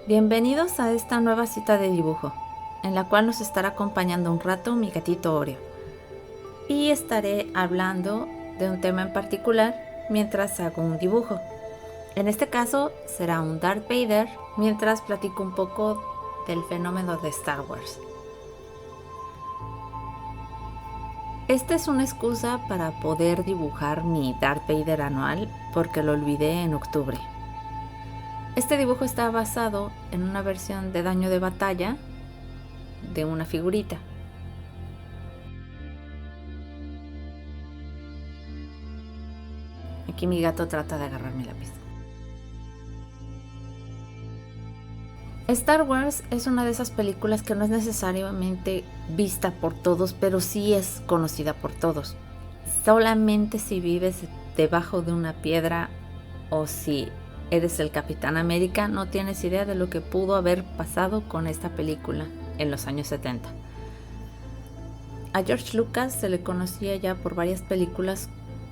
Bienvenidos a esta nueva cita de dibujo, en la cual nos estará acompañando un rato mi gatito Oreo. Y estaré hablando de un tema en particular mientras hago un dibujo. En este caso será un Darth Vader mientras platico un poco del fenómeno de Star Wars. Esta es una excusa para poder dibujar mi Darth Vader anual porque lo olvidé en octubre. Este dibujo está basado en una versión de daño de batalla de una figurita. Aquí mi gato trata de agarrar mi lápiz. Star Wars es una de esas películas que no es necesariamente vista por todos, pero sí es conocida por todos. Solamente si vives debajo de una piedra o si eres el Capitán América, no tienes idea de lo que pudo haber pasado con esta película en los años 70. A George Lucas se le conocía ya por varias películas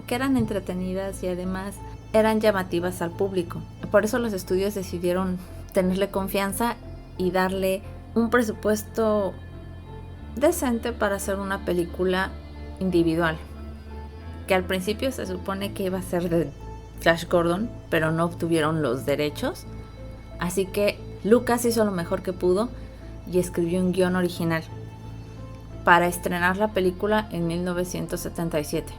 que eran entretenidas y además eran llamativas al público. Por eso los estudios decidieron tenerle confianza y darle un presupuesto decente para hacer una película individual, que al principio se supone que iba a ser de Flash Gordon, pero no obtuvieron los derechos, así que Lucas hizo lo mejor que pudo y escribió un guión original para estrenar la película en 1977.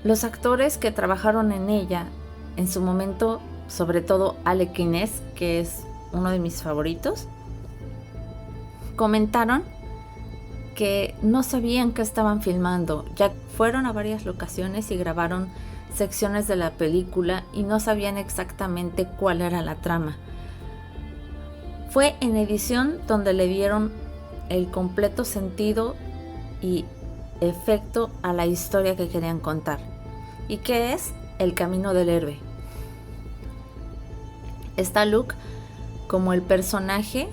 Los actores que trabajaron en ella en su momento, sobre todo Alec Guinness, que es uno de mis favoritos, comentaron que no sabían qué estaban filmando, ya fueron a varias locaciones y grabaron secciones de la película y no sabían exactamente cuál era la trama. Fue en edición donde le dieron el completo sentido y efecto a la historia que querían contar, y que es el camino del héroe. Está Luke como el personaje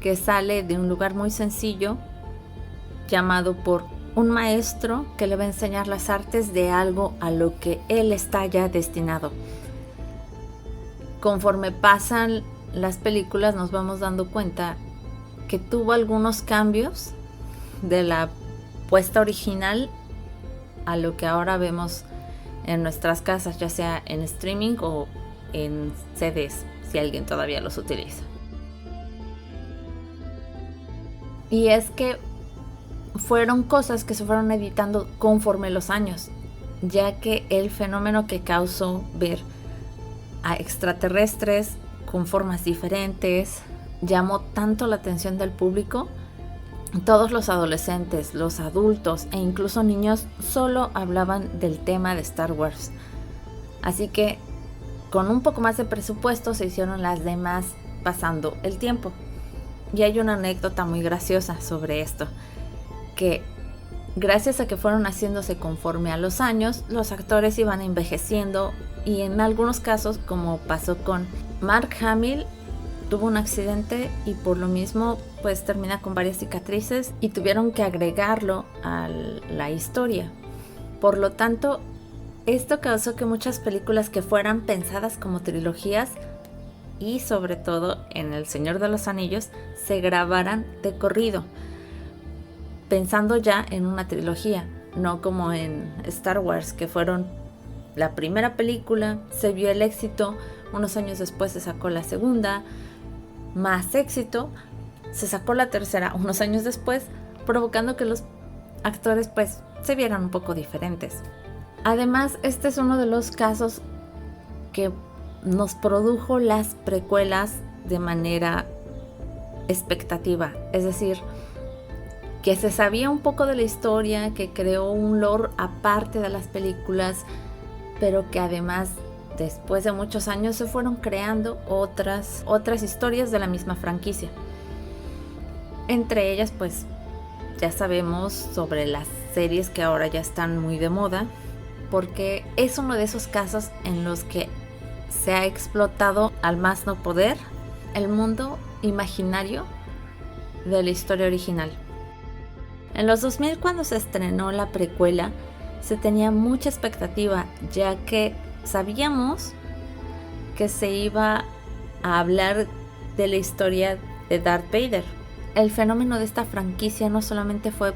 que sale de un lugar muy sencillo, llamado por un maestro que le va a enseñar las artes de algo a lo que él está ya destinado. Conforme pasan las películas nos vamos dando cuenta que tuvo algunos cambios de la puesta original a lo que ahora vemos en nuestras casas, ya sea en streaming o en CDs, si alguien todavía los utiliza. Y es que fueron cosas que se fueron editando conforme los años, ya que el fenómeno que causó ver a extraterrestres con formas diferentes llamó tanto la atención del público. Todos los adolescentes, los adultos e incluso niños solo hablaban del tema de Star Wars. Así que con un poco más de presupuesto se hicieron las demás pasando el tiempo. Y hay una anécdota muy graciosa sobre esto, que gracias a que fueron haciéndose conforme a los años, los actores iban envejeciendo y en algunos casos, como pasó con Mark Hamill, tuvo un accidente y por lo mismo pues termina con varias cicatrices y tuvieron que agregarlo a la historia. Por lo tanto, esto causó que muchas películas que fueran pensadas como trilogías y sobre todo en El Señor de los Anillos se grabaran de corrido, pensando ya en una trilogía, no como en Star Wars, que fueron la primera película, se vio el éxito, unos años después se sacó la segunda, más éxito, se sacó la tercera unos años después, provocando que los actores pues se vieran un poco diferentes. Además, este es uno de los casos que nos produjo las precuelas de manera expectativa, es decir, que se sabía un poco de la historia, que creó un lore aparte de las películas, pero que además después de muchos años se fueron creando otras historias de la misma franquicia. Entre ellas pues ya sabemos sobre las series que ahora ya están muy de moda, porque es uno de esos casos en los que se ha explotado al más no poder el mundo imaginario de la historia original. En los 2000, cuando se estrenó la precuela, se tenía mucha expectativa, ya que sabíamos que se iba a hablar de la historia de Darth Vader. El fenómeno de esta franquicia no solamente fue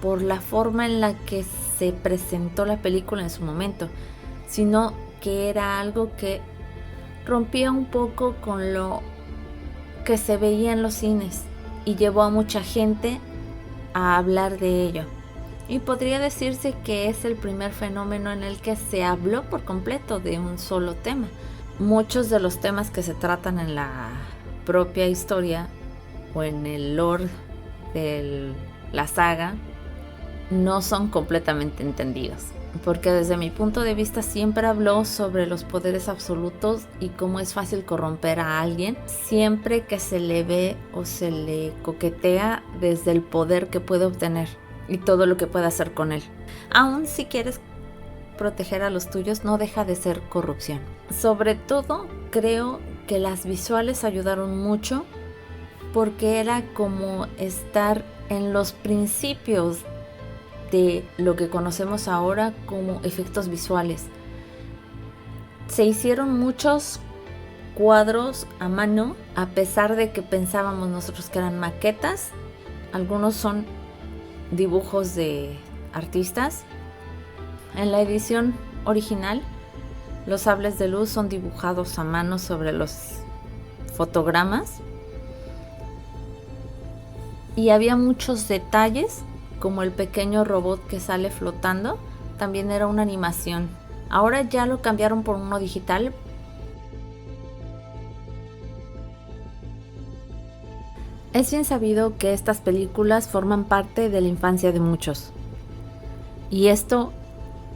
por la forma en la que se presentó la película en su momento, sino que era algo que rompía un poco con lo que se veía en los cines y llevó a mucha gente a hablar de ello. Y podría decirse que es el primer fenómeno en el que se habló por completo de un solo tema. Muchos de los temas que se tratan en la propia historia o en el lore de la saga no son completamente entendidos, porque desde mi punto de vista siempre habló sobre los poderes absolutos y cómo es fácil corromper a alguien siempre que se le ve o se le coquetea desde el poder que puede obtener y todo lo que puede hacer con él. Aún si quieres proteger a los tuyos, no deja de ser corrupción. Sobre todo creo que las visuales ayudaron mucho, porque era como estar en los principios de lo que conocemos ahora como efectos visuales. Se hicieron muchos cuadros a mano, a pesar de que pensábamos nosotros que eran maquetas. Algunos son dibujos de artistas. En la edición original, los sables de luz son dibujados a mano sobre los fotogramas. Y había muchos detalles, como el pequeño robot que sale flotando, también era una animación. Ahora ya lo cambiaron por uno digital. Es bien sabido que estas películas forman parte de la infancia de muchos. Y esto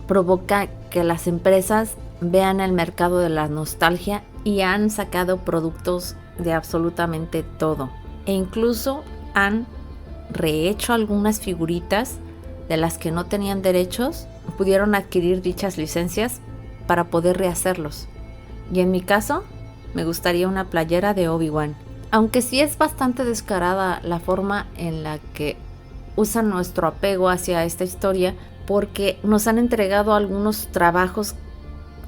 provoca que las empresas vean el mercado de la nostalgia y han sacado productos de absolutamente todo. E incluso han rehecho algunas figuritas de las que no tenían derechos, pudieron adquirir dichas licencias para poder rehacerlos. Y en mi caso, me gustaría una playera de Obi-Wan. Aunque sí es bastante descarada la forma en la que usan nuestro apego hacia esta historia, porque nos han entregado algunos trabajos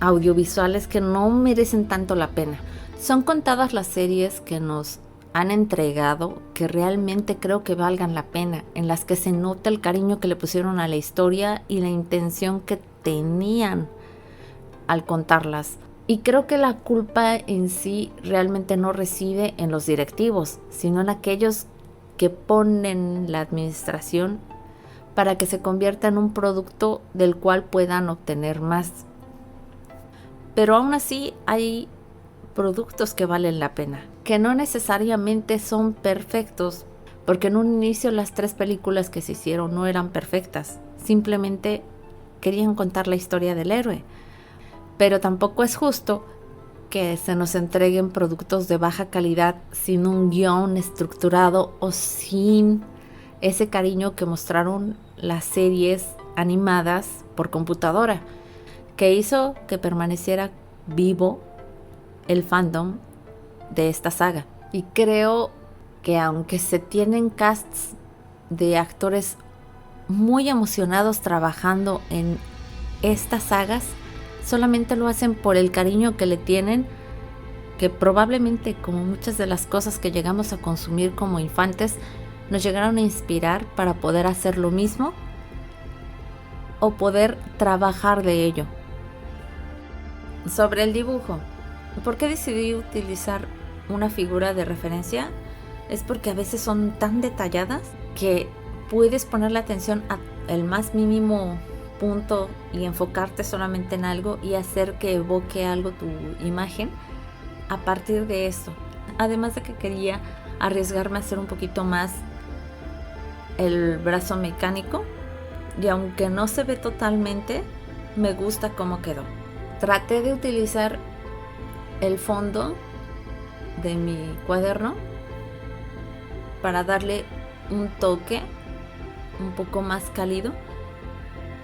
audiovisuales que no merecen tanto la pena. Son contadas las series que nos han entregado que realmente creo que valgan la pena, en las que se nota el cariño que le pusieron a la historia y la intención que tenían al contarlas. Y creo que la culpa en sí realmente no reside en los directivos, sino en aquellos que ponen la administración para que se convierta en un producto del cual puedan obtener más. Pero aún así hay productos que valen la pena, que no necesariamente son perfectos, porque en un inicio las 3 películas que se hicieron no eran perfectas, simplemente querían contar la historia del héroe. Pero tampoco es justo que se nos entreguen productos de baja calidad sin un guión estructurado o sin ese cariño que mostraron las series animadas por computadora, que hizo que permaneciera vivo el fandom de esta saga. Y creo que aunque se tienen casts de actores muy emocionados trabajando en estas sagas, solamente lo hacen por el cariño que le tienen, que probablemente, como muchas de las cosas que llegamos a consumir como infantes, nos llegaron a inspirar para poder hacer lo mismo o poder trabajar de ello. Sobre el dibujo, ¿por qué decidí utilizar una figura de referencia? Es porque a veces son tan detalladas que puedes ponerle atención al más mínimo punto y enfocarte solamente en algo y hacer que evoque algo tu imagen a partir de esto. Además de que quería arriesgarme a hacer un poquito más el brazo mecánico, y aunque no se ve totalmente, me gusta cómo quedó. Traté de utilizar el fondo de mi cuaderno para darle un toque un poco más cálido,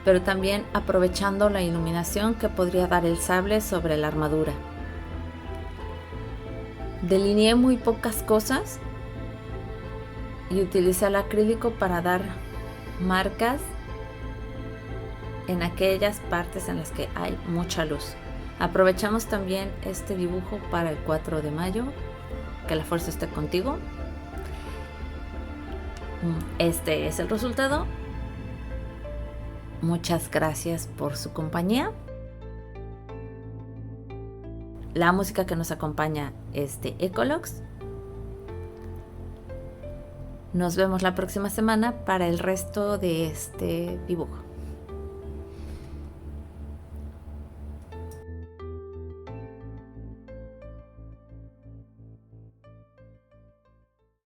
pero también aprovechando la iluminación que podría dar el sable sobre la armadura. Delineé muy pocas cosas y utilicé el acrílico para dar marcas en aquellas partes en las que hay mucha luz. Aprovechamos también este dibujo para el 4 de mayo. Que la fuerza esté contigo. Este es el resultado. Muchas gracias por su compañía. La música que nos acompaña es de Ecolox. Nos vemos la próxima semana para el resto de este dibujo.